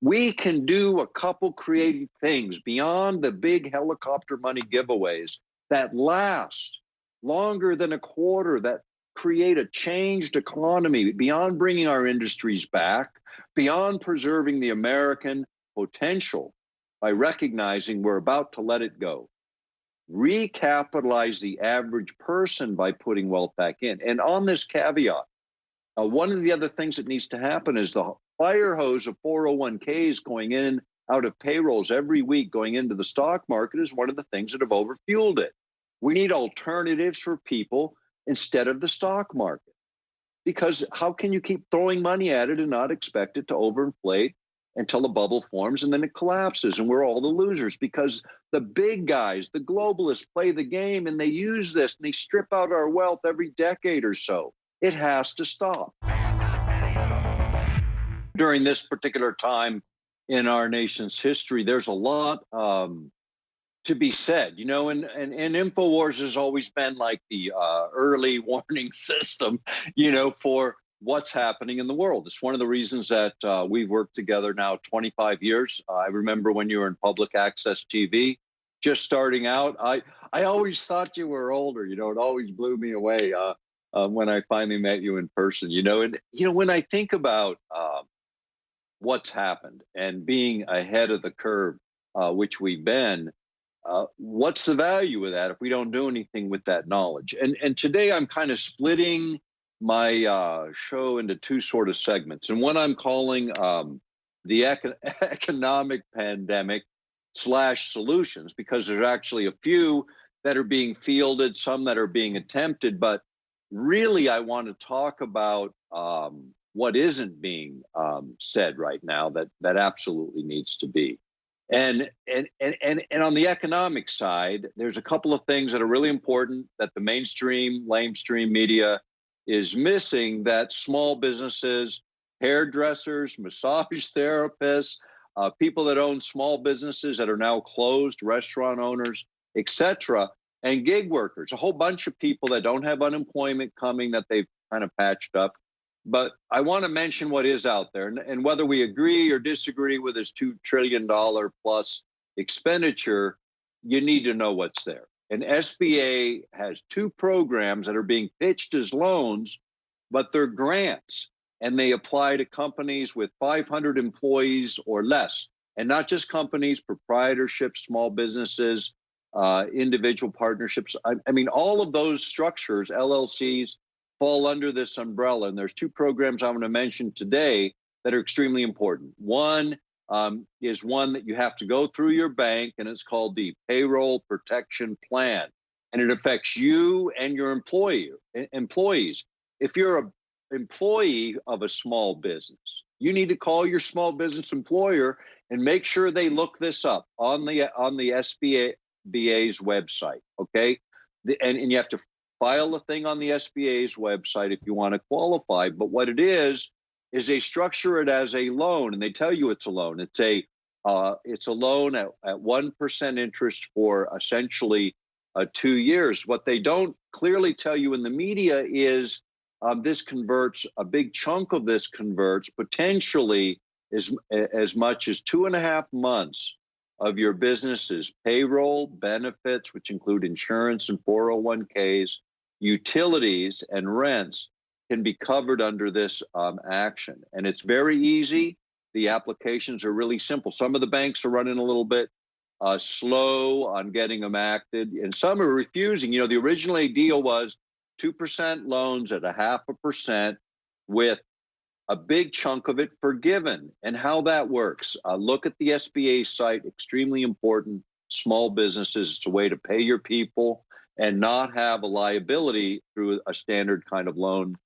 We can do a couple creative things beyond the big helicopter money giveaways that last longer than a quarter, that create a changed economy, beyond bringing our industries back, beyond preserving the American potential by recognizing we're about to let it go. Recapitalize the average person by putting wealth back in. And on this caveat, one of the other things that needs to happen is the fire hose of 401ks going in out of payrolls every week going into the stock market is one of the things that have overfueled it. We need alternatives for people instead of the stock market, because how can you keep throwing money at it and not expect it to overinflate until the bubble forms and then it collapses and we're all the losers? Because the big guys, the globalists, play the game and they use this and they strip out our wealth every decade or so. It has to stop. During this particular time in our nation's history, there's a lot to be said, and InfoWars has always been like the early warning system, for what's happening in the world. It's one of the reasons that we've worked together now 25 years. I remember when you were in public access TV, just starting out. I always thought you were older. It always blew me away when I finally met you in person. And when I think about what's happened and being ahead of the curve, which we've been, what's the value of that if we don't do anything with that knowledge? And today I'm kind of splitting my show into two sort of segments. And one I'm calling the economic pandemic / solutions, because there's actually a few that are being fielded, some that are being attempted. But really, I want to talk about what isn't being said right now that absolutely needs to be. And on the economic side, there's a couple of things that are really important that the mainstream, lamestream media is missing, that small businesses, hairdressers, massage therapists, people that own small businesses that are now closed, restaurant owners, etc., and gig workers, a whole bunch of people that don't have unemployment coming that they've kind of patched up. But I want to mention what is out there, and whether we agree or disagree with this $2 trillion plus expenditure, you need to know what's there. And SBA has two programs that are being pitched as loans, but they're grants, and they apply to companies with 500 employees or less, and not just companies, proprietorships, small businesses, individual partnerships. I mean, all of those structures, LLCs, fall under this umbrella. And there's two programs I'm going to mention today that are extremely important. One is one that you have to go through your bank, and it's called the Payroll Protection Plan. And it affects you and your employees. If you're an employee of a small business, you need to call your small business employer and make sure they look this up on the SBA's website, okay? And you have to file a thing on the SBA's website if you want to qualify. But what it is they structure it as a loan, and they tell you it's a loan. It's a loan at 1% interest for essentially 2 years. What they don't clearly tell you in the media is this converts, a big chunk of this converts potentially as much as 2.5 months of your business's payroll, benefits, which include insurance and 401ks, utilities, and rents, can be covered under this action. And it's very easy. The applications are really simple. Some of the banks are running a little bit slow on getting them acted, and some are refusing. The original deal was 2% loans at 0.5% with a big chunk of it forgiven. And how that works, look at the SBA site, extremely important. Small businesses, it's a way to pay your people and not have a liability through a standard kind of loan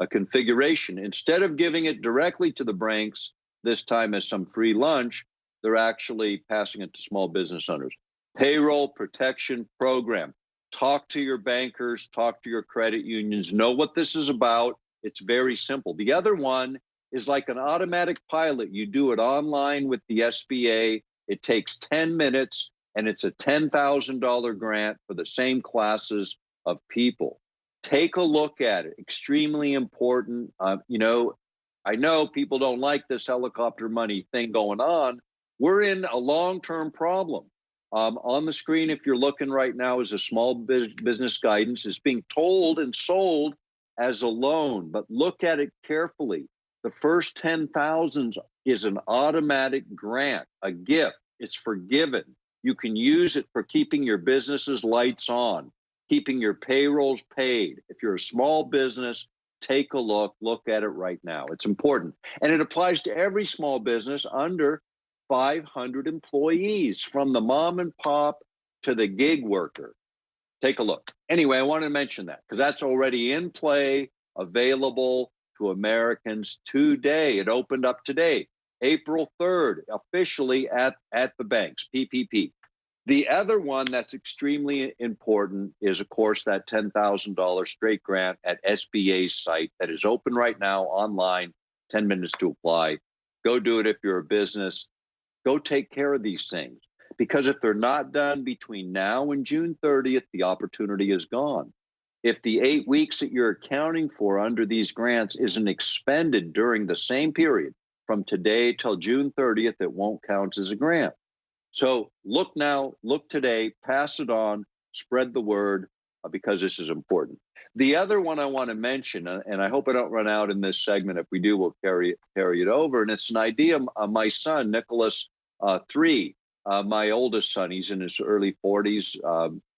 configuration. Instead of giving it directly to the banks, this time as some free lunch, they're actually passing it to small business owners. Payroll Protection Program. Talk to your bankers, talk to your credit unions, know what this is about. It's very simple. The other one is like an automatic pilot. You do it online with the SBA. It takes 10 minutes, and it's a $10,000 grant for the same classes of people. Take a look at it. Extremely important. I know people don't like this helicopter money thing going on. We're in a long-term problem. On the screen, if you're looking right now, is a small business guidance. It's being told and sold as a loan, but look at it carefully. The first 10,000 is an automatic grant, a gift. It's forgiven. You can use it for keeping your business's lights on, keeping your payrolls paid. If you're a small business, take a look at it right now. It's important. And it applies to every small business under 500 employees, from the mom and pop to the gig worker. Take a look. Anyway, I want to mention that because that's already in play, available to Americans today. It opened up today, April 3rd, officially at the banks, PPP. The other one that's extremely important is, of course, that $10,000 straight grant at SBA's site that is open right now online, 10 minutes to apply. Go do it if you're a business. Go take care of these things, because if they're not done between now and June 30th, the opportunity is gone. If the 8 weeks that you're accounting for under these grants isn't expended during the same period from today till June 30th, it won't count as a grant. So look now, look today, pass it on, spread the word, because this is important. The other one I want to mention, and I hope I don't run out in this segment. If we do, we'll carry it over. And it's an idea my son, Nicholas, 3, my oldest son, he's in his early 40s,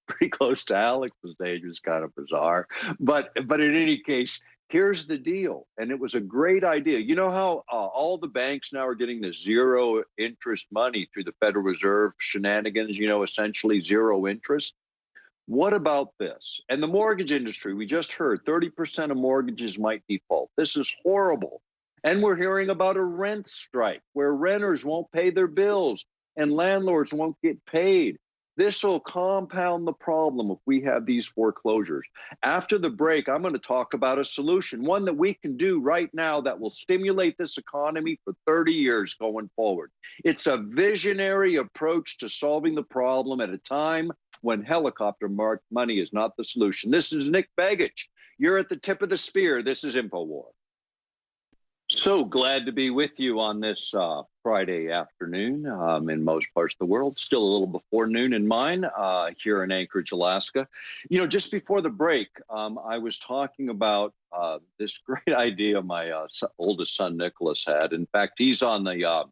pretty close to Alex's age, is kind of bizarre. But in any case, here's the deal, and it was a great idea. You know how all the banks now are getting the zero interest money through the Federal Reserve shenanigans, essentially zero interest? What about this? And the mortgage industry, we just heard 30% of mortgages might default. This is horrible. And we're hearing about a rent strike where renters won't pay their bills and landlords won't get paid. This will compound the problem if we have these foreclosures. After the break, I'm going to talk about a solution, one that we can do right now that will stimulate this economy for 30 years going forward. It's a visionary approach to solving the problem at a time when helicopter money is not the solution. This is Nick Begich. You're at the tip of the spear. This is InfoWar. So glad to be with you on this Friday afternoon in most parts of the world. Still a little before noon in mine here in Anchorage, Alaska. Just before the break, I was talking about this great idea my oldest son, Nicholas, had. In fact, he's on the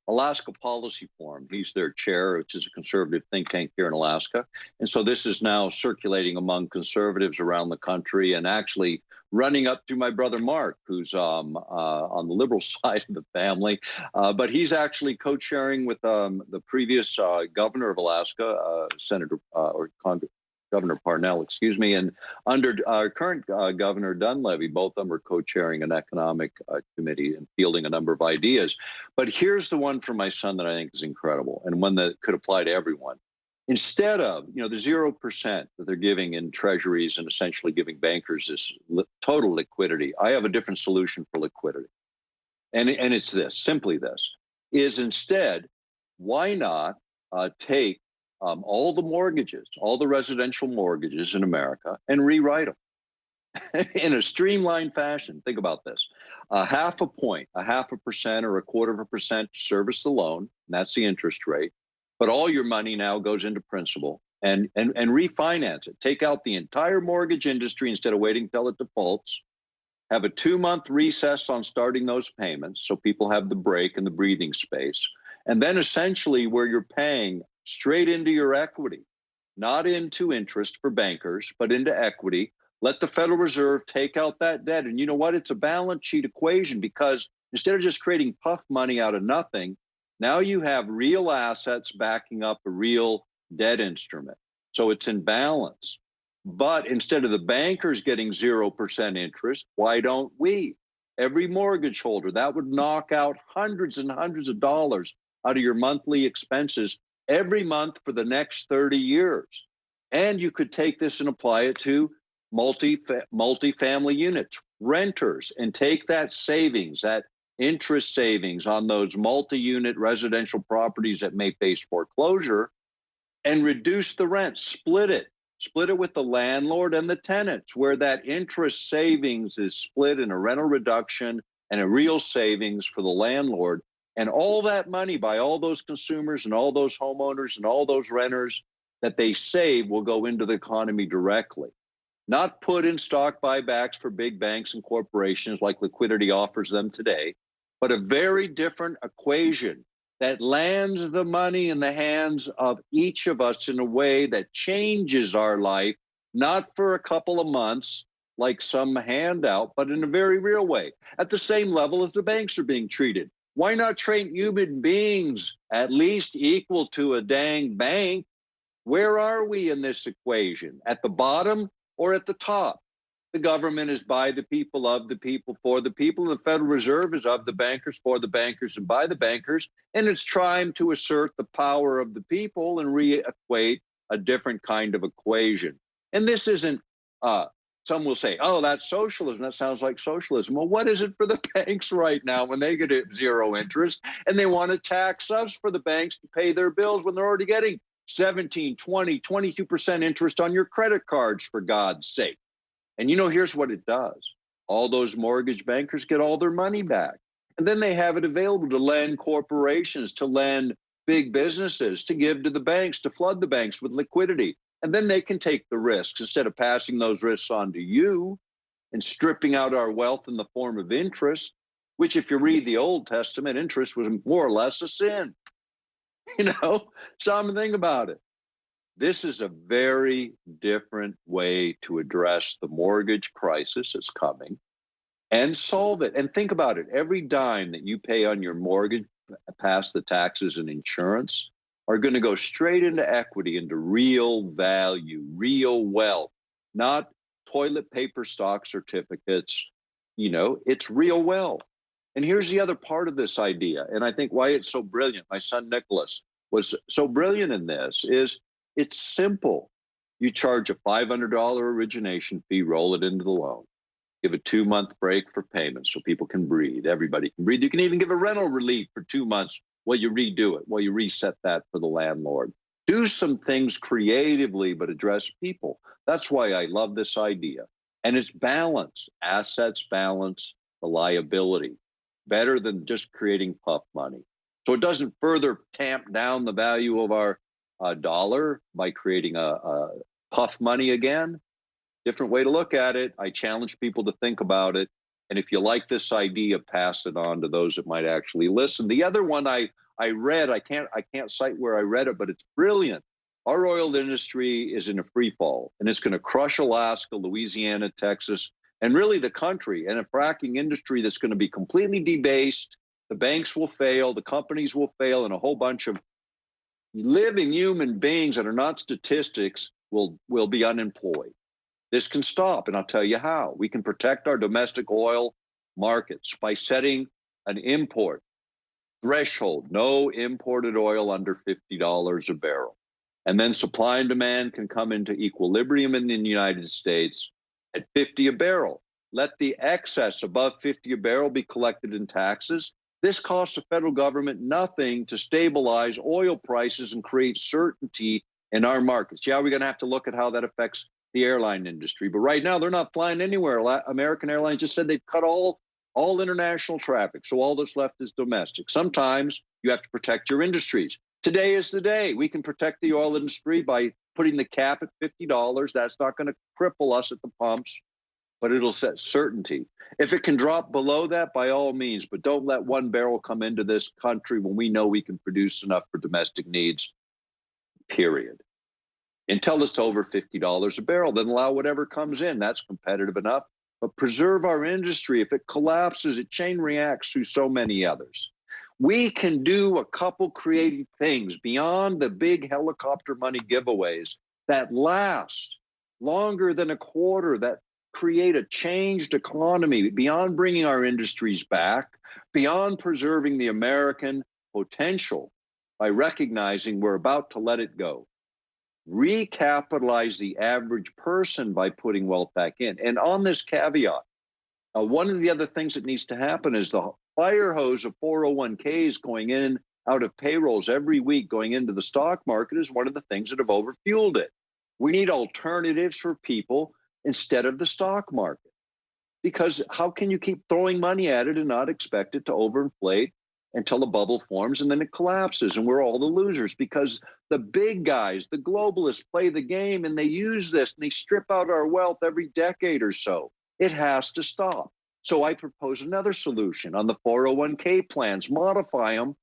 Alaska Policy Forum. He's their chair, which is a conservative think tank here in Alaska. And so this is now circulating among conservatives around the country and actually running up to my brother Mark, who's on the liberal side of the family. But he's actually co-chairing with the previous governor of Alaska, Governor Parnell, excuse me, and under our current Governor Dunleavy. Both of them are co-chairing an economic committee and fielding a number of ideas. But here's the one for my son that I think is incredible, and one that could apply to everyone. Instead of the 0% that they're giving in treasuries and essentially giving bankers this total liquidity, I have a different solution for liquidity, and it's simply this: is instead, why not take all the mortgages, all the residential mortgages in America, and rewrite them in a streamlined fashion? Think about this: half a point, 0.5% or 0.25% to service the loan, and that's the interest rate. But all your money now goes into principal, and refinance it. Take out the entire mortgage industry instead of waiting till it defaults. Have a 2-month recess on starting those payments so people have the break and the breathing space. And then essentially where you're paying straight into your equity, not into interest for bankers, but into equity. Let the Federal Reserve take out that debt. And you know what? It's a balance sheet equation, because instead of just creating puff money out of nothing, now you have real assets backing up a real debt instrument. So it's in balance. But instead of the bankers getting 0% interest, why don't we? Every mortgage holder, that would knock out hundreds and hundreds of dollars out of your monthly expenses every month for the next 30 years. And you could take this and apply it to multi-family units, renters, and take that savings, that interest savings on those multi-unit residential properties that may face foreclosure, and reduce the rent, split it with the landlord and the tenants, where that interest savings is split in a rental reduction and a real savings for the landlord. And all that money by all those consumers and all those homeowners and all those renters that they save will go into the economy directly, not put in stock buybacks for big banks and corporations like liquidity offers them today, but a very different equation that lands the money in the hands of each of us in a way that changes our life, not for a couple of months like some handout, but in a very real way, at the same level as the banks are being treated. Why not treat human beings at least equal to a dang bank? Where are we in this equation? At the bottom or at the top? The government is by the people, of the people, for the people. The Federal Reserve is of the bankers, for the bankers, and by the bankers. And it's trying to assert the power of the people and re-equate a different kind of equation. And this isn't, some will say, oh, that's socialism. That sounds like socialism. Well, what is it for the banks right now when they get zero interest and they want to tax us for the banks to pay their bills when they're already getting 17, 20, 22% interest on your credit cards, for God's sake? And here's what it does. All those mortgage bankers get all their money back. And then they have it available to lend corporations, to lend big businesses, to give to the banks, to flood the banks with liquidity. And then they can take the risks instead of passing those risks on to you and stripping out our wealth in the form of interest, which, if you read the Old Testament, interest was more or less a sin. Stop and think about it. This is a very different way to address the mortgage crisis that's coming and solve it. And think about it. Every dime that you pay on your mortgage, past the taxes and insurance, are going to go straight into equity, into real value, real wealth, not toilet paper stock certificates. It's real wealth. And here's the other part of this idea, and I think why it's so brilliant. My son Nicholas was so brilliant in this, is it's simple. You charge a $500 origination fee, roll it into the loan, give a 2-month break for payment so people can breathe. Everybody can breathe. You can even give a rental relief for 2 months while you redo it, while you reset that for the landlord. Do some things creatively, but address people. That's why I love this idea. And it's balance, assets balance, the liability, better than just creating puff money. So it doesn't further tamp down the value of our dollar by creating a puff money again. Different way to look at it. I challenge people to think about it. And if you like this idea, pass it on to those that might actually listen. The other one I read, I can't cite where I read it, but it's brilliant. Our oil industry is in a free fall, and it's going to crush Alaska, Louisiana, Texas, and really the country, and a fracking industry that's going to be completely debased. The banks will fail, the companies will fail, and a whole bunch of living human beings that are not statistics will be unemployed. This can stop, and I'll tell you how. We can protect our domestic oil markets by setting an import threshold, no imported oil under $50 a barrel. And then supply and demand can come into equilibrium in the United States at 50 a barrel. Let the excess above 50 a barrel be collected in taxes. This costs the federal government nothing to stabilize oil prices and create certainty in our markets. Yeah, we're going to have to look at how that affects the airline industry. But right now, they're not flying anywhere. American Airlines just said they've cut all international traffic, so all that's left is domestic. Sometimes you have to protect your industries. Today is the day. We can protect the oil industry by putting the cap at $50. That's not going to cripple us at the pumps, but it'll set certainty. If it can drop below that, by all means, but don't let one barrel come into this country when we know we can produce enough for domestic needs, period. Until it's over $50 a barrel, then allow whatever comes in. That's competitive enough. But preserve our industry. If it collapses, it chain reacts through so many others. We can do a couple creative things beyond the big helicopter money giveaways that last longer than a quarter, that create a changed economy, beyond bringing our industries back, beyond preserving the American potential by recognizing we're about to let it go. Recapitalize the average person by putting wealth back in. And on this caveat, one of the other things that needs to happen is the fire hose of 401ks going in out of payrolls every week going into the stock market is one of the things that have overfueled it. We need alternatives for people instead of the stock market. because how can you keep throwing money at it and not expect it to overinflate until a bubble forms and then it collapses and we're all the losers? Because the big guys, the globalists, play the game and they use this and they strip out our wealth every decade or so. It has to stop. So I propose another solution on the 401k plans, modify them,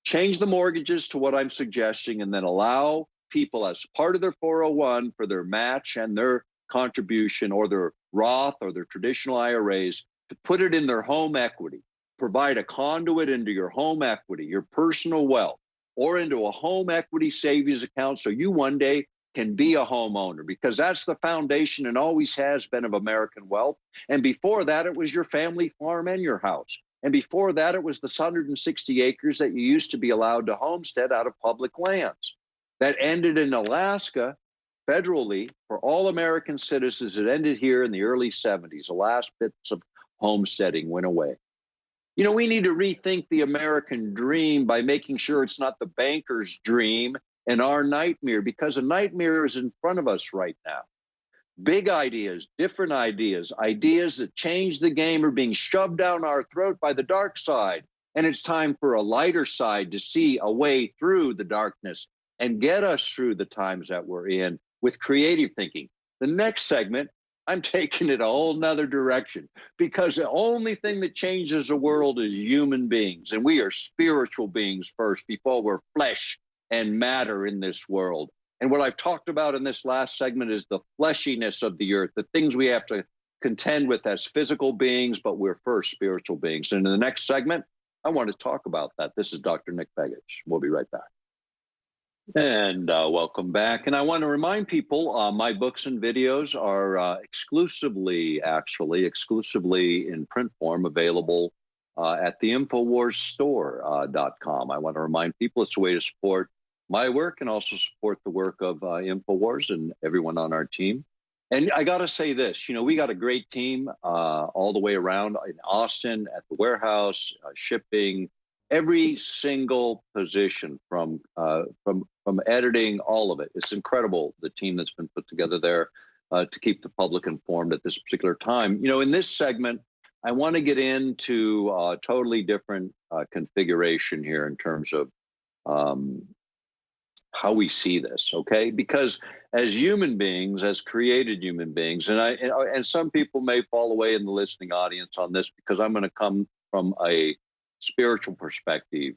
change the mortgages to what I'm suggesting, and then allow people as part of their 401 for their match and their contribution, or their Roth or their traditional IRAs, to put it in their home equity. Provide a conduit into your home equity, your personal wealth, or into a home equity savings account so you one day can be a homeowner, because that's the foundation and always has been of American wealth. And before that, it was your family farm and your house. And before that, it was the 160 acres that you used to be allowed to homestead out of public lands. That ended in Alaska federally for all American citizens. It ended here in the early 70s. The last bits of homesteading went away. You know, we need to rethink the American dream by making sure it's not the banker's dream and our nightmare, because a nightmare is in front of us right now. Big ideas, different ideas, ideas that change the game are being shoved down our throat by the dark side. And it's time for a lighter side to see a way through the darkness and get us through the times that we're in with creative thinking. The next segment, I'm taking it a whole nother direction, because the only thing that changes the world is human beings. And we are spiritual beings first before we're flesh and matter in this world. And what I've talked about in this last segment is the fleshiness of the earth, the things we have to contend with as physical beings, but we're first spiritual beings. And in the next segment, I want to talk about that. This is Dr. Nick Begich. We'll be right back. And welcome back. And I want to remind people, my books and videos are exclusively in print form, available at the InfoWarsStore.com. I want to remind people it's a way to support my work and also support the work of InfoWars and everyone on our team. And I got to say this, you know, we got a great team all the way around in Austin, at the warehouse, shipping, every single position from editing, all of it. It's incredible, the team that's been put together there to keep the public informed at this particular time. You know, in this segment, I want to get into a totally different configuration here in terms of how we see this, okay? Because as human beings, as created human beings, and some people may fall away in the listening audience on this because I'm going to come from a spiritual perspective,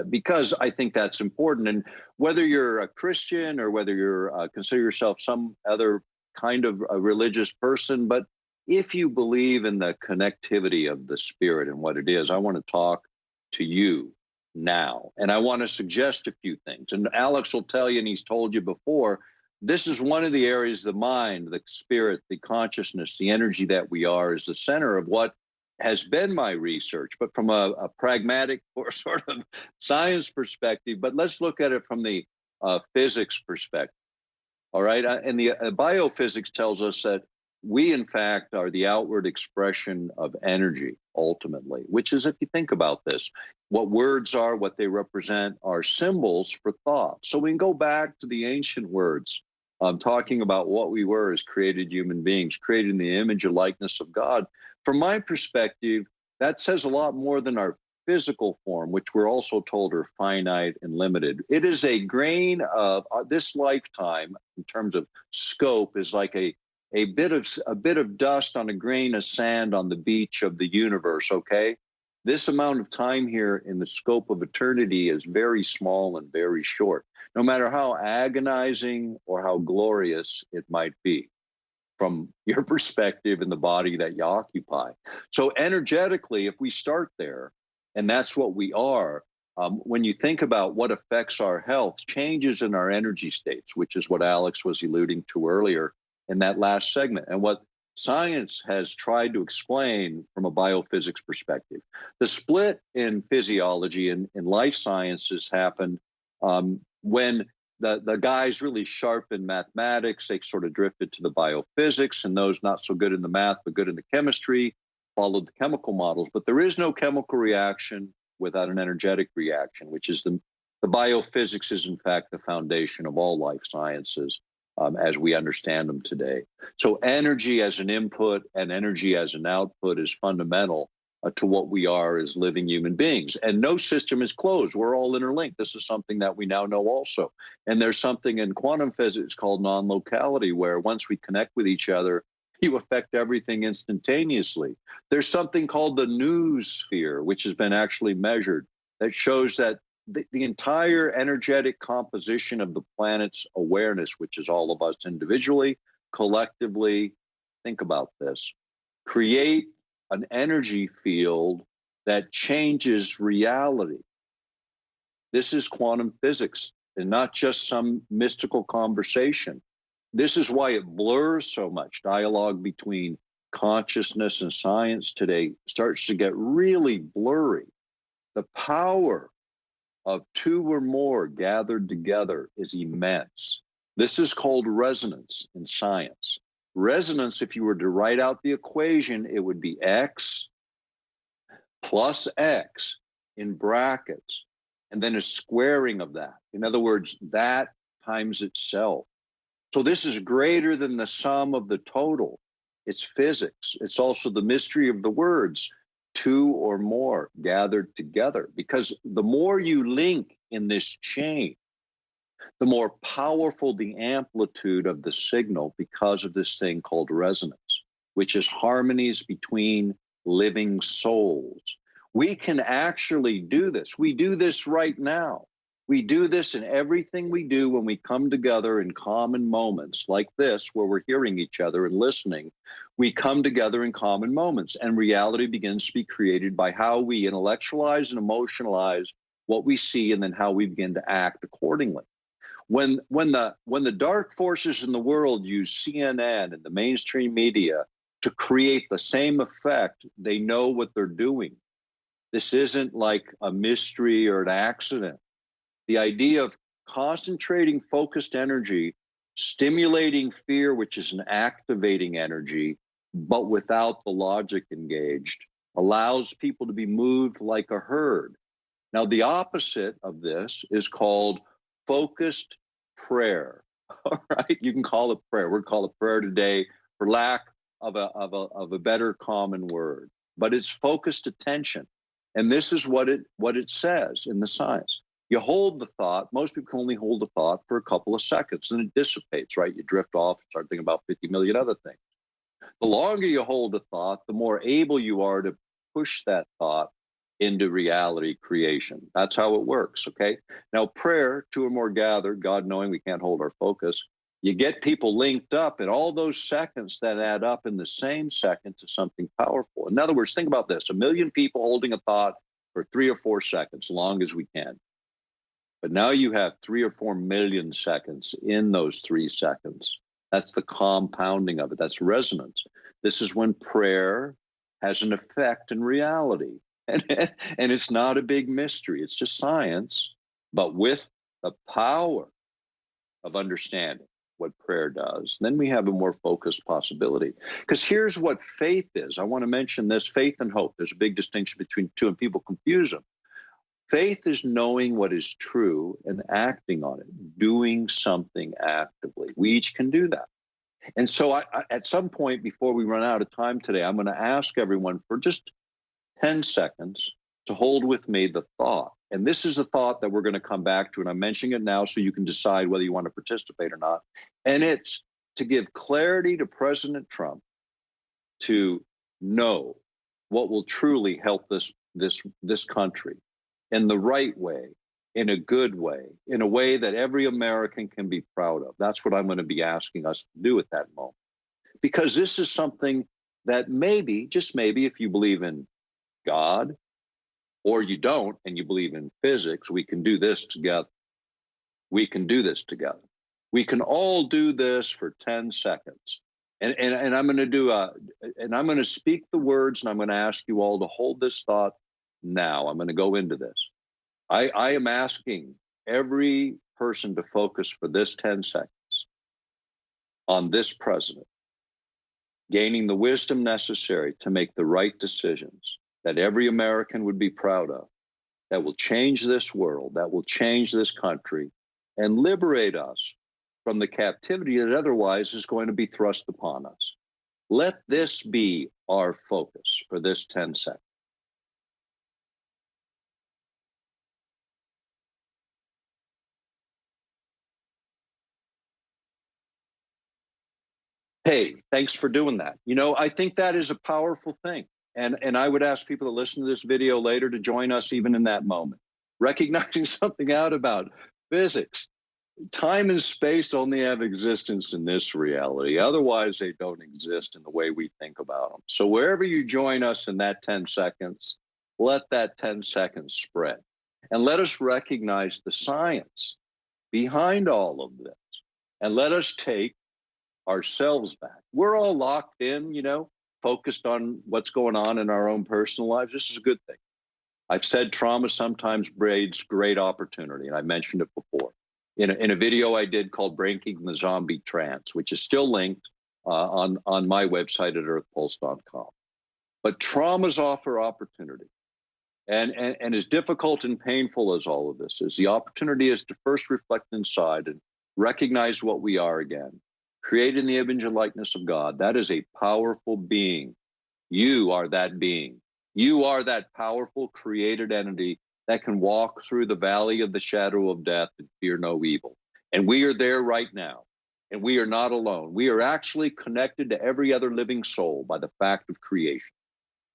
because I think that's important. And whether you're a Christian or whether you're consider yourself some other kind of a religious person, but if you believe in the connectivity of the spirit and what it is, I want to talk to you now. And I want to suggest a few things. And Alex will tell you, and he's told you before, this is one of the areas, the mind, the spirit, the consciousness, the energy that we are, is the center of what has been my research, but from a pragmatic or sort of science perspective. But let's look at it from the physics perspective. All right. And the biophysics tells us that we, in fact, are the outward expression of energy, ultimately, which is, if you think about this, what words are, what they represent, are symbols for thought. So we can go back to the ancient words, talking about what we were as created human beings, created in the image and likeness of God. From my perspective, that says a lot more than our physical form, which we're also told are finite and limited. It is a grain of this lifetime, in terms of scope, is like a bit of dust on a grain of sand on the beach of the universe, okay? This amount of time here in the scope of eternity is very small and very short, no matter how agonizing or how glorious it might be from your perspective in the body that you occupy. So energetically, if we start there, and that's what we are, when you think about what affects our health, changes in our energy states, which is what Alex was alluding to earlier in that last segment, and what science has tried to explain from a biophysics perspective. The split in physiology and in life sciences happened when the guys really sharp in mathematics, they sort of drifted to the biophysics, and those not so good in the math but good in the chemistry followed the chemical models. But there is no chemical reaction without an energetic reaction, which is the biophysics is in fact the foundation of all life sciences. as we understand them today. So energy as an input and energy as an output is fundamental to what we are as living human beings. And no system is closed. We're all interlinked. This is something that we now know also. And there's something in quantum physics called non-locality, where once we connect with each other, you affect everything instantaneously. There's something called the noosphere, which has been actually measured, that shows that the entire energetic composition of the planet's awareness, which is all of us individually, collectively, think about this, create an energy field that changes reality. This is quantum physics and not just some mystical conversation. This is why it blurs so much. Dialogue between consciousness and science today starts to get really blurry. The power of two or more gathered together is immense. This is called resonance in science. Resonance, if you were to write out the equation, it would be X plus X in brackets, and then a squaring of that. In other words, that times itself. So this is greater than the sum of the total. It's physics. It's also the mystery of the words, two or more gathered together, because the more you link in this chain, the more powerful the amplitude of the signal because of this thing called resonance, which is harmonies between living souls. We can actually do this. We do this right now. We do this in everything we do when we come together in common moments like this, where we're hearing each other and listening. We come together in common moments, and reality begins to be created by how we intellectualize and emotionalize what we see, and then how we begin to act accordingly. When the dark forces in the world use CNN and the mainstream media to create the same effect, they know what they're doing. This isn't like a mystery or an accident. The idea of concentrating focused energy, stimulating fear, which is an activating energy, but without the logic engaged, allows people to be moved like a herd. Now, the opposite of this is called focused prayer. All right, you can call it prayer. We're call it prayer today for lack of a better common word, but it's focused attention. And this is what it says in the science. You hold the thought. Most people can only hold the thought for a couple of seconds, and it dissipates, right? You drift off and start thinking about 50 million other things. The longer you hold the thought, the more able you are to push that thought into reality creation. That's how it works, okay? Now, prayer, two or more gathered, God knowing we can't hold our focus, you get people linked up, and all those seconds that add up in the same second to something powerful. In other words, think about this, 1 million people holding a thought for 3 or 4 seconds, as long as we can. But now you have 3 or 4 million seconds in those 3 seconds. That's the compounding of it. That's resonance. This is when prayer has an effect in reality. And it's not a big mystery. It's just science, but with the power of understanding what prayer does, then we have a more focused possibility. Because here's what faith is. I want to mention this, faith and hope. There's a big distinction between the two, and people confuse them. Faith is knowing what is true and acting on it, doing something actively. We each can do that. And so I, at some point before we run out of time today, I'm going to ask everyone for just 10 seconds to hold with me the thought. And this is a thought that we're going to come back to, and I'm mentioning it now so you can decide whether you want to participate or not. And it's to give clarity to President Trump to know what will truly help this country in the right way, in a good way, in a way that every American can be proud of. That's what I'm going to be asking us to do at that moment. Because this is something that maybe, just maybe, if you believe in God, or you don't, and you believe in physics, we can do this together. We can do this together. We can all do this for 10 seconds. And I'm going to I'm going to speak the words, and I'm going to ask you all to hold this thought now. I'm going to go into this. I am asking every person to focus for this 10 seconds on this president, gaining the wisdom necessary to make the right decisions that every American would be proud of, that will change this world, that will change this country, and liberate us from the captivity that otherwise is going to be thrust upon us. Let this be our focus for this 10 seconds. Hey, thanks for doing that. You know, I think that is a powerful thing. And I would ask people to listen to this video later to join us even in that moment. Recognizing something out about physics. Time and space only have existence in this reality. Otherwise, they don't exist in the way we think about them. So wherever you join us in that 10 seconds, let that 10 seconds spread. And let us recognize the science behind all of this. And let us take ourselves back. We're all locked in, you know, focused on what's going on in our own personal lives. This is a good thing. I've said trauma sometimes breeds great opportunity, and I mentioned it before. In a video I did called Breaking the Zombie Trance, which is still linked on my website at earthpulse.com. But traumas offer opportunity. And as difficult and painful as all of this is, the opportunity is to first reflect inside and recognize what we are again. Created in the image and likeness of God. That is a powerful being. You are that being. You are that powerful created entity that can walk through the valley of the shadow of death and fear no evil. And we are there right now. And we are not alone. We are actually connected to every other living soul by the fact of creation.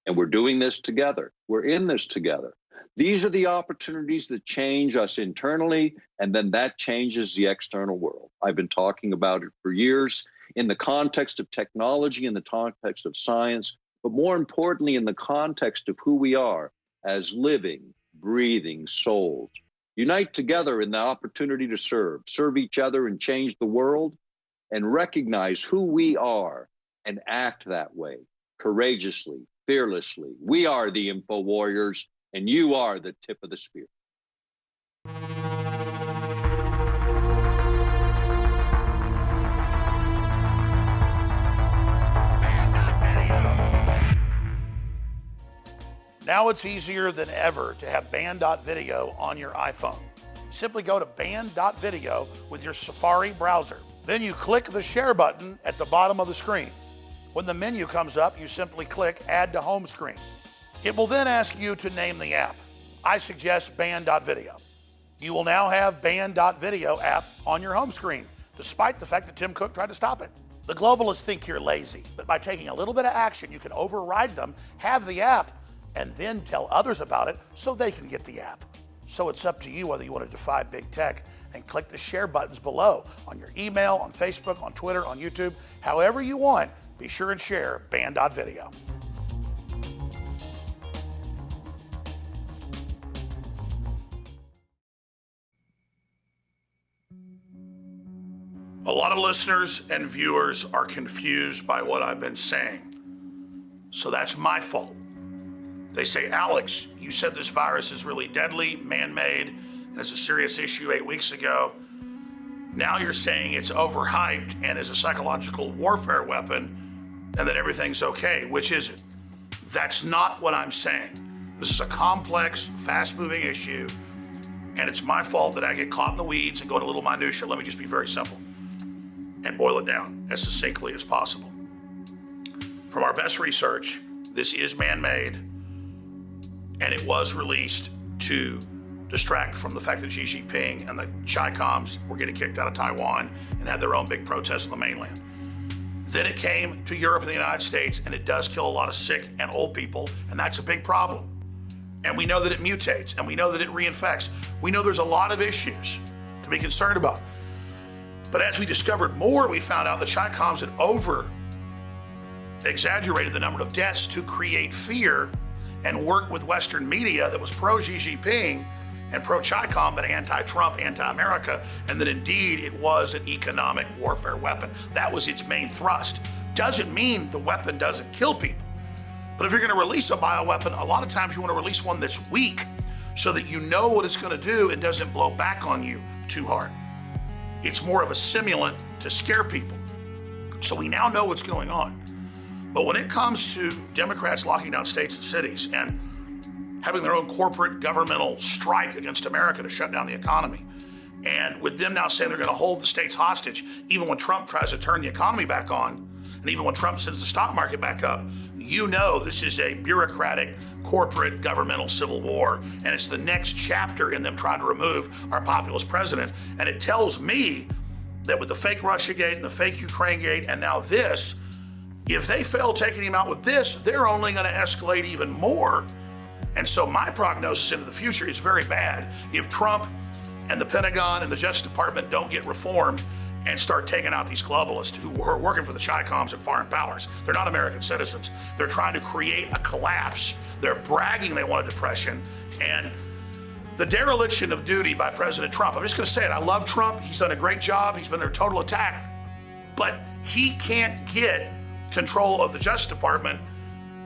And we're doing this together. We're in this together. These are the opportunities that change us internally, and then that changes the external world. I've been talking about it for years in the context of technology, in the context of science, but more importantly, in the context of who we are as living, breathing souls. Unite together in the opportunity to serve each other and change the world, and recognize who we are and act that way, courageously, fearlessly. We are the Info Warriors, and you are the tip of the spear. Now it's easier than ever to have band.video on your iPhone. Simply go to band.video with your Safari browser. Then you click the share button at the bottom of the screen. When the menu comes up, you simply click Add to Home Screen. It will then ask you to name the app. I suggest band.video. You will now have band.video app on your home screen, despite the fact that Tim Cook tried to stop it. The globalists think you're lazy, but by taking a little bit of action, you can override them, have the app, and then tell others about it so they can get the app. So it's up to you whether you want to defy big tech and click the share buttons below on your email, on Facebook, on Twitter, on YouTube, however you want. Be sure and share band.video. A lot of listeners and viewers are confused by what I've been saying. So that's my fault. They say, Alex, you said this virus is really deadly, man-made, and it's a serious issue 8 weeks ago. Now you're saying it's overhyped and is a psychological warfare weapon and that everything's okay. Which is it? That's not what I'm saying. This is a complex, fast-moving issue, and it's my fault that I get caught in the weeds and go into little minutia. Let me just be very simple and boil it down as succinctly as possible. From our best research, this is man-made, and it was released to distract from the fact that Xi Jinping and the Chi-Coms were getting kicked out of Taiwan and had their own big protests on the mainland. Then it came to Europe and the United States, and it does kill a lot of sick and old people, and that's a big problem. And we know that it mutates, and we know that it reinfects. We know there's a lot of issues to be concerned about. But as we discovered more, we found out the Chi-Coms had exaggerated the number of deaths to create fear and work with Western media that was pro-Xi Jinping and pro-Chi-Com, but anti-Trump, anti-America, and that indeed it was an economic warfare weapon. That was its main thrust. Doesn't mean the weapon doesn't kill people. But if you're gonna release a bioweapon, a lot of times you wanna release one that's weak so that you know what it's gonna do and doesn't blow back on you too hard. It's more of a simulant to scare people. So we now know what's going on. But when it comes to Democrats locking down states and cities and having their own corporate governmental strike against America to shut down the economy, And with them now saying they're going to hold the states hostage, even when Trump tries to turn the economy back on, and even when Trump sends the stock market back up, you know this is a bureaucratic, corporate, governmental civil war. And it's the next chapter in them trying to remove our populist president. And it tells me that with the fake Russiagate and the fake Ukraine gate and now this, if they fail taking him out with this, they're only going to escalate even more. And so my prognosis into the future is very bad. If Trump and the Pentagon and the Justice Department don't get reformed and start taking out these globalists who are working for the Chi-Coms and foreign powers. They're not American citizens. They're trying to create a collapse. They're bragging they want a depression. And the dereliction of duty by President Trump, I'm just gonna say it, I love Trump. He's done a great job. He's been under total attack. But he can't get control of the Justice Department.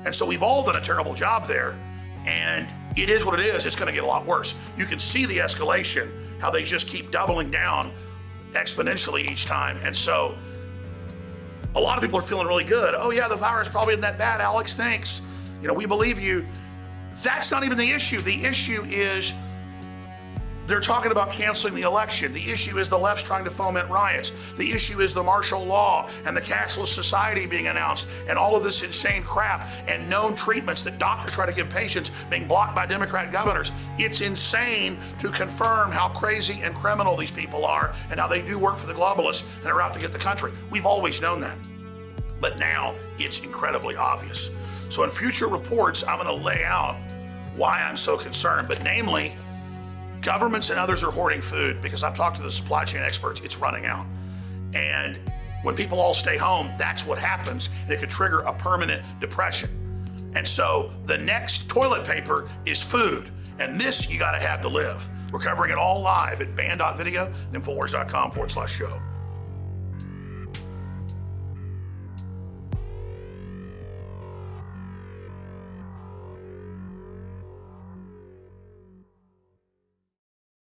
And so we've all done a terrible job there. And it is what it is. It's gonna get a lot worse. You can see the escalation, how they just keep doubling down exponentially each time. And so a lot of people are feeling really good. Oh yeah, the virus probably isn't that bad, Alex, thanks. You know, we believe you. That's not even the issue. The issue is they're talking about canceling the election. The issue is the left's trying to foment riots. The issue is the martial law and the cashless society being announced and all of this insane crap and known treatments that doctors try to give patients being blocked by Democrat governors. It's insane to confirm how crazy and criminal these people are and how they do work for the globalists and are out to get the country. We've always known that. But now it's incredibly obvious. So in future reports, I'm going to lay out why I'm so concerned, but namely, governments and others are hoarding food because I've talked to the supply chain experts, it's running out. And when people all stay home, that's what happens. And it could trigger a permanent depression. And so the next toilet paper is food. And this you gotta have to live. We're covering it all live at band.video, Infowars.com/show.